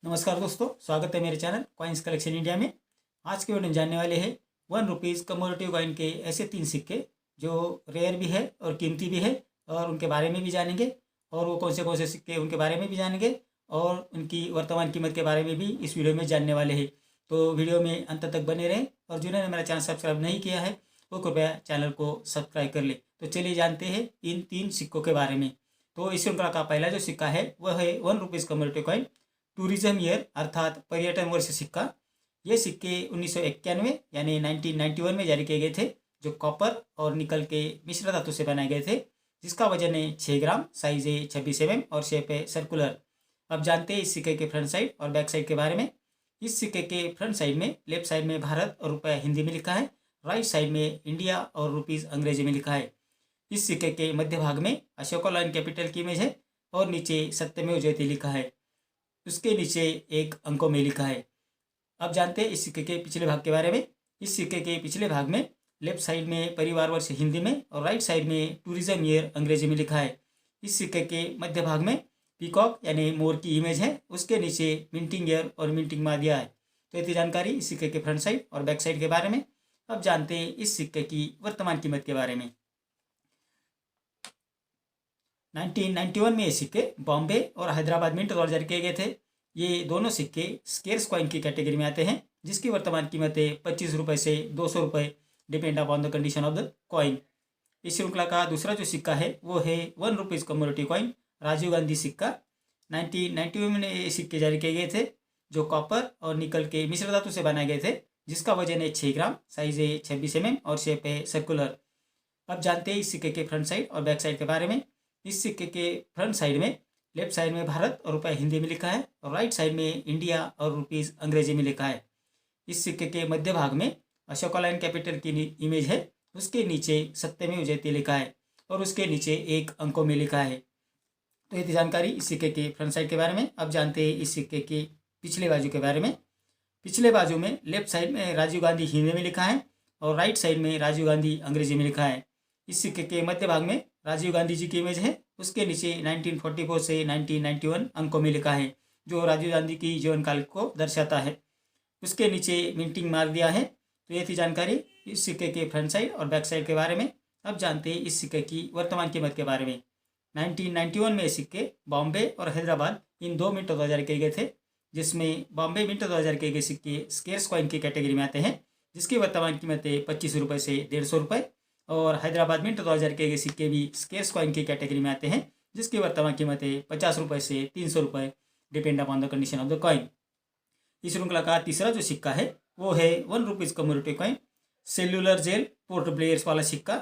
नमस्कार दोस्तों, स्वागत है मेरे चैनल कॉइन्स कलेक्शन इंडिया में। आज के वीडियो में जानने वाले हैं ₹1 कमोडिटिव कॉइन के ऐसे 3 सिक्के जो रेयर भी है और कीमती भी है, और उनके बारे में भी जानेंगे। और वो कौन से सिक्के उनके बारे में भी जानेंगे, और उनकी वर्तमान कीमत के बारे में भी इस वीडियो में जानने वाले हैं। तो वीडियो में अंत तक बने रहें, और जिन्होंने मेरा चैनल सब्सक्राइब नहीं किया है वो कृपया चैनल को सब्सक्राइब कर ले। तो चलिए जानते हैं इन 3 सिक्कों के बारे में। तो इस श्रृंखला का पहला जो सिक्का है वह है ₹1 कमोडिटिव कॉइन टूरिज्म ईयर अर्थात पर्यटन वर्ष सिक्का। ये सिक्के 1991 यानी 1991 में जारी किए गए थे, जो कॉपर और निकल के मिश्र धातु से बनाए गए थे, जिसका वजन है 6 ग्राम, साइज है 26 mm और शेप है सर्कुलर। अब जानते हैं इस सिक्के के फ्रंट साइड और बैक साइड के बारे में। इस सिक्के के फ्रंट साइड में लेफ्ट साइड में भारत और रुपया हिंदी में लिखा है, राइट साइड में इंडिया और रुपीज़ अंग्रेजी में लिखा है। इस सिक्के के मध्य भाग में अशोका लाइन कैपिटल की इमेज है, और नीचे सत्यमेव जयते लिखा है। उसके नीचे एक अंकों में लिखा है। अब जानते हैं इस सिक्के के पिछले भाग के बारे में। इस सिक्के के पिछले भाग में लेफ्ट साइड में परिवार वर्ष हिंदी में और राइट साइड में टूरिज्म ईयर अंग्रेजी में लिखा है। इस सिक्के के मध्य भाग में पीकॉक यानी मोर की इमेज है, उसके नीचे मिंटिंग ईयर और मिंटिंग मार दिया है। तो इतनी जानकारी इस सिक्के के फ्रंट साइड और बैक साइड के बारे में। अब जानते हैं इस सिक्के की वर्तमान कीमत के बारे में। 1991 में ये सिक्के बॉम्बे और हैदराबाद मिंट द्वारा जारी किए गए थे। ये दोनों सिक्के स्केर्स कॉइन की कैटेगरी में आते हैं, जिसकी वर्तमान कीमत है ₹25 से ₹200, depend upon the condition of the coin. इस श्रृंखला का दूसरा जो सिक्का है वो है ₹1 कमोडिटिव कॉइन राजीव गांधी सिक्का। 1991 में ये सिक्के जारी किए गए थे, जो कॉपर और निकल के मिश्र धातु से बनाए गए थे, जिसका वजन है 6 ग्राम, साइज है 26 mm और शेप है सर्कुलर। अब जानते हैं इस सिक्के के फ्रंट साइड और बैक साइड के बारे में। इस सिक्के के फ्रंट साइड में लेफ्ट साइड में भारत और रुपया हिंदी में लिखा है, और राइट साइड में इंडिया और रुपीज़ अंग्रेजी में लिखा है। इस सिक्के के मध्य भाग में अशोका लाइन कैपिटल की इमेज है, उसके नीचे सत्यमेव जयते लिखा है, और उसके नीचे एक अंकों में लिखा है। तो ये थी जानकारी इस सिक्के के फ्रंट साइड के बारे में। अब जानते हैं इस सिक्के के पिछले बाजू के बारे में। पिछले बाजू में लेफ्ट साइड में राजीव गांधी हिंदी में लिखा है, और राइट साइड में राजीव गांधी अंग्रेजी में लिखा है। इस सिक्के के मध्य भाग में राजीव गांधी जी की इमेज है, उसके नीचे 1944 से 1991 अंकों में लिखा है, जो राजीव गांधी की जीवन काल को दर्शाता है। उसके नीचे मिंटिंग मार दिया है। तो ये थी जानकारी इस सिक्के के फ्रंट साइड और बैक साइड के बारे में। अब जानते हैं इस सिक्के की वर्तमान कीमत के बारे में। 1991 में ये सिक्के बॉम्बे और हैदराबाद इन 2 मिंटों द्वारा जारी किए गए थे, जिसमें बॉम्बे मिंटों द्वारा जारी किए गए सिक्के स्केर्स कॉइन की कैटेगरी में आते हैं, जिसकी वर्तमान कीमत है ₹25 से ₹150, और हैदराबाद मिंट 2000 के सिक्के भी स्केर्स कॉइन की कैटेगरी में आते हैं, जिसकी वर्तमान कीमत है ₹50 से ₹300, depend upon the condition of the coin. इस श्रृंखला का तीसरा जो सिक्का है वो है ₹1 कमोडिटिव कॉइन सेल्यूलर जेल पोर्ट ब्लेयर्स वाला सिक्का।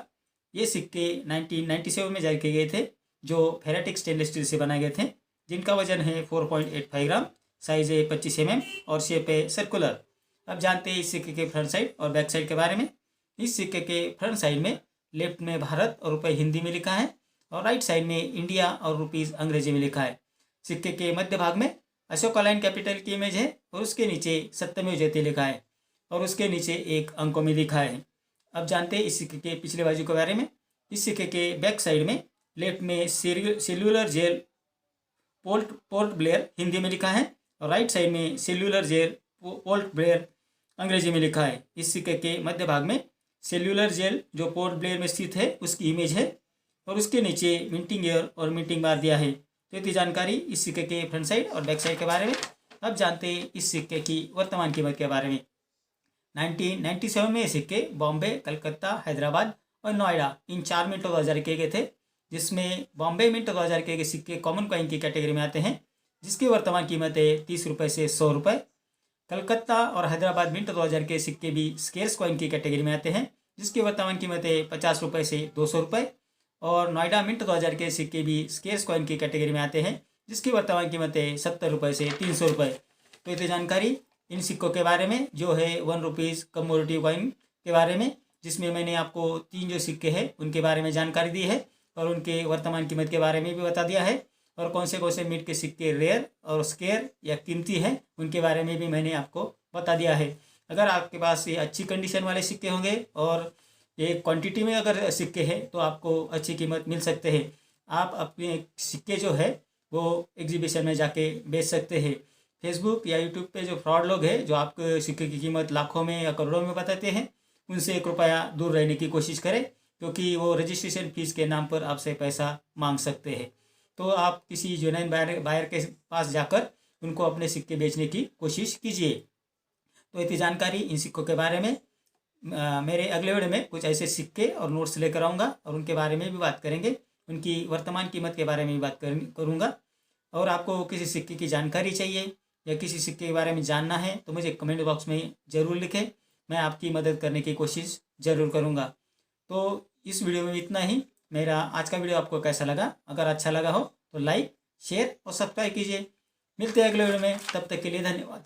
ये सिक्के 1997 में जारी किए गए थे, जो फेरेटिक स्टेनलेस स्टील से बनाए गए थे, जिनका वजन है 4.85 ग्राम, साइज है 25 mm और शेप है सर्कुलर। अब जानते हैं इस सिक्के के फ्रंट साइड और बैक साइड के बारे में। इस सिक्के के फ्रंट साइड में लेफ्ट में भारत और रुपये हिंदी में लिखा है, और राइट साइड में इंडिया और रुपीज़ अंग्रेजी में लिखा है। सिक्के के मध्य भाग में अशोका लाइन कैपिटल की इमेज है, और उसके नीचे सत्यमेव जयते लिखा है, और उसके नीचे एक अंकों में लिखा है। अब जानते हैं इस सिक्के के पिछले बाजू के बारे में। इस सिक्के के बैक साइड में लेफ्ट में सेल्यूलर जेल पोर्ट ब्लेयर हिंदी में लिखा है, और राइट साइड में सेल्यूलर जेल पोर्ट ब्लेयर अंग्रेजी में लिखा है। इस सिक्के के मध्य भाग में सेल्यूलर जेल जो पोर्ट ब्लेयर में स्थित है उसकी इमेज है, और उसके नीचे मिंटिंग ईयर और मिंटिंग मार दिया है। तो इतनी जानकारी इस सिक्के के फ्रंट साइड और बैक साइड के बारे में। अब जानते हैं इस सिक्के की वर्तमान कीमत के बारे में। 1997 में ये सिक्के बॉम्बे, कलकत्ता, हैदराबाद और नोएडा इन 4 मिंटों 2000 किए गए थे, जिसमें बॉम्बे मिंट 2000 के सिक्के कॉमन कॉइन की कैटेगरी में आते हैं, जिसकी वर्तमान कीमत है ₹30 से ₹100। कलकत्ता और हैदराबाद मिंट 2000 के सिक्के भी स्केर्स कॉइन की कैटेगरी में आते हैं, जिसकी वर्तमान कीमत है ₹50 से ₹200, और नोएडा मिंट 2000 के सिक्के भी स्केर्स कॉइन की कैटेगरी में आते हैं, जिसकी वर्तमान कीमत है ₹70 से ₹300। तो इतनी जानकारी इन सिक्कों के बारे में, जो है ₹1 कमोडिटिव कॉइन के बारे में, जिसमें मैंने आपको 3 जो सिक्के हैं उनके बारे में जानकारी दी है, और उनके वर्तमान कीमत के बारे में भी बता दिया है, और कौन से मिंट के सिक्के रेयर और स्केयर या कीमती हैं उनके बारे में भी मैंने आपको बता दिया है। अगर आपके पास ये अच्छी कंडीशन वाले सिक्के होंगे और ये क्वांटिटी में अगर सिक्के हैं तो आपको अच्छी कीमत मिल सकते हैं। आप अपने सिक्के जो है वो एग्जीबिशन में जाके बेच सकते हैं। फेसबुक या यूट्यूब पे जो फ्रॉड लोग हैं, जो आपको सिक्के की कीमत लाखों में या करोड़ों में बताते हैं, उनसे कृपया दूर रहने की कोशिश करें, क्योंकि वो रजिस्ट्रेशन फीस के नाम पर आपसे पैसा मांग सकते हैं। तो आप किसी जेन्युइन बायर के पास जाकर उनको अपने सिक्के बेचने की कोशिश कीजिए। तो इतनी जानकारी इन सिक्कों के बारे में मेरे अगले वीडियो में कुछ ऐसे सिक्के और नोट्स लेकर आऊँगा और उनके बारे में भी बात करेंगे, उनकी वर्तमान कीमत के बारे में भी बात करूँगा। और आपको किसी सिक्के की जानकारी चाहिए या किसी सिक्के के बारे में जानना है तो मुझे कमेंट बॉक्स में ज़रूर लिखें, मैं आपकी मदद करने की कोशिश ज़रूर करूँगा। तो इस वीडियो में इतना ही। मेरा आज का वीडियो आपको कैसा लगा? अगर अच्छा लगा हो तो लाइक, शेयर और सब्सक्राइब कीजिए। मिलते हैं अगले वीडियो में, तब तक के लिए धन्यवाद।